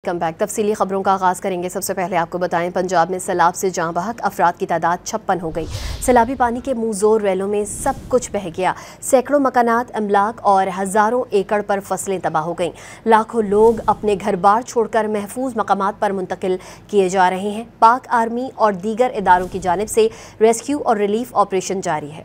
Welcome back. تفصیلی خبروں کا آغاز کریں گے۔ سب سے پہلے آپ کو بتائیں پنجاب میں سیلاب سے جاں بحق افراد کی تعداد 56 ہو گئی۔ سیلابی پانی کے منہ زور ریلوں میں سب کچھ بہہ گیا۔ سینکڑوں مکانات، املاک اور ہزاروں ایکڑ پر فصلیں تباہ ہو گئیں۔ لاکھوں لوگ اپنے گھر بار چھوڑ کر محفوظ مقامات پر منتقل کیے جا رہے ہیں۔ پاک آرمی اور دیگر اداروں کی جانب سے ریسکیو اور ریلیف آپریشن جاری ہے۔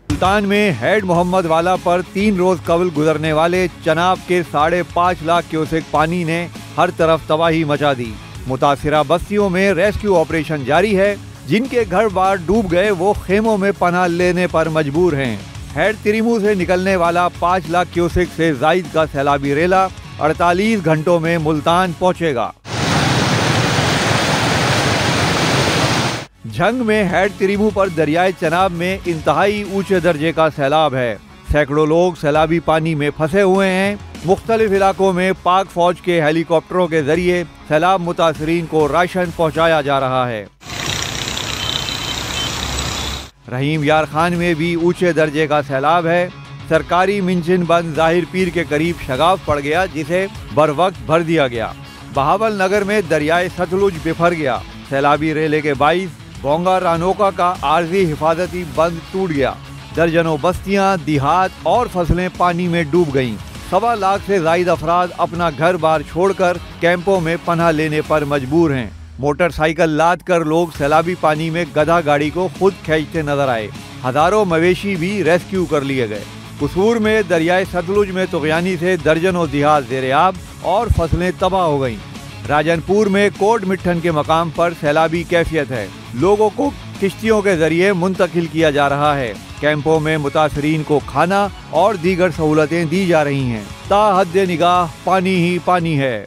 ملتان میں ہیڈ محمد والا پر 3 روز قبل گزرنے والے چناب کے 5.5 لاکھ کیوسک پانی نے ہر طرف تباہی مچا دی۔ متاثرہ بستیوں میں ریسکیو آپریشن جاری ہے۔ جن کے گھر بار ڈوب گئے وہ خیموں میں پناہ لینے پر مجبور ہیں۔ ہیڈ تریمو سے نکلنے والا 5 لاکھ کیوسک سے زائد کا سیلابی ریلا 48 گھنٹوں میں ملتان پہنچے گا۔ جھنگ میں ہیڈ تریمو پر دریائے چناب میں انتہائی اونچے درجے کا سیلاب ہے۔ سینکڑوں لوگ سیلابی پانی میں پھنسے ہوئے ہیں۔ مختلف علاقوں میں پاک فوج کے ہیلی کاپٹروں کے ذریعے سیلاب متاثرین کو راشن پہنچایا جا رہا ہے۔ رحیم یار خان میں بھی اونچے درجے کا سیلاب ہے۔ سرکاری منشن بند ظاہر پیر کے قریب شگاف پڑ گیا جسے بر وقت بھر دیا گیا۔ بہاول نگر میں دریائے ستلج بفر گیا۔ سیلابی ریلے کے باعث بونگا رانوکا کا عارضی حفاظتی بند ٹوٹ گیا۔ درجنوں بستیاں، دیہات اور فصلیں پانی میں ڈوب گئیں۔ 1.25 لاکھ سے زائد افراد اپنا گھر بار چھوڑ کر کیمپوں میں پناہ لینے پر مجبور ہیں۔ موٹر سائیکل لاد کر لوگ سیلابی پانی میں گدھا گاڑی کو خود کھینچتے نظر آئے۔ ہزاروں مویشی بھی ریسکیو کر لیے گئے۔ قصور میں دریائے ستلج میں طغیانی سے درجنوں دیہات زیر آب اور فصلیں تباہ ہو گئیں۔ راجن پور میں کوٹ مٹھن کے مقام پر سیلابی کیفیت ہے۔ لوگوں کو کشتیوں کے ذریعے منتقل کیا جا رہا ہے۔ کیمپوں میں متاثرین کو کھانا اور دیگر سہولتیں دی جا رہی ہیں۔ تا حد نگاہ پانی ہی پانی ہے۔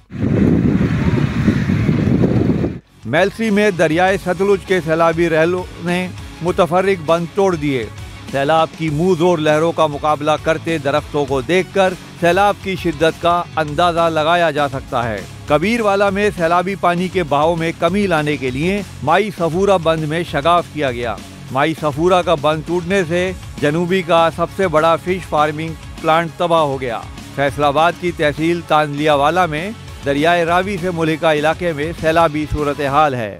میلسی میں دریائے ستلج کے سیلابی ریلوں نے متفرق بند توڑ دیے۔ سیلاب کی منہ زور لہروں کا مقابلہ کرتے درختوں کو دیکھ کر سیلاب کی شدت کا اندازہ لگایا جا سکتا ہے۔ کبیر والا میں سیلابی پانی کے بہاؤ میں کمی لانے کے لیے مائی صفورہ بند میں شگاف کیا گیا۔ مائی صفورہ کا بند ٹوٹنے سے جنوبی کا سب سے بڑا فش فارمنگ پلانٹ تباہ ہو گیا۔ فیصل آباد کی تحصیل تانزلیہ والا میں دریائے راوی سے ملحقہ علاقے میں سیلابی صورتحال ہے۔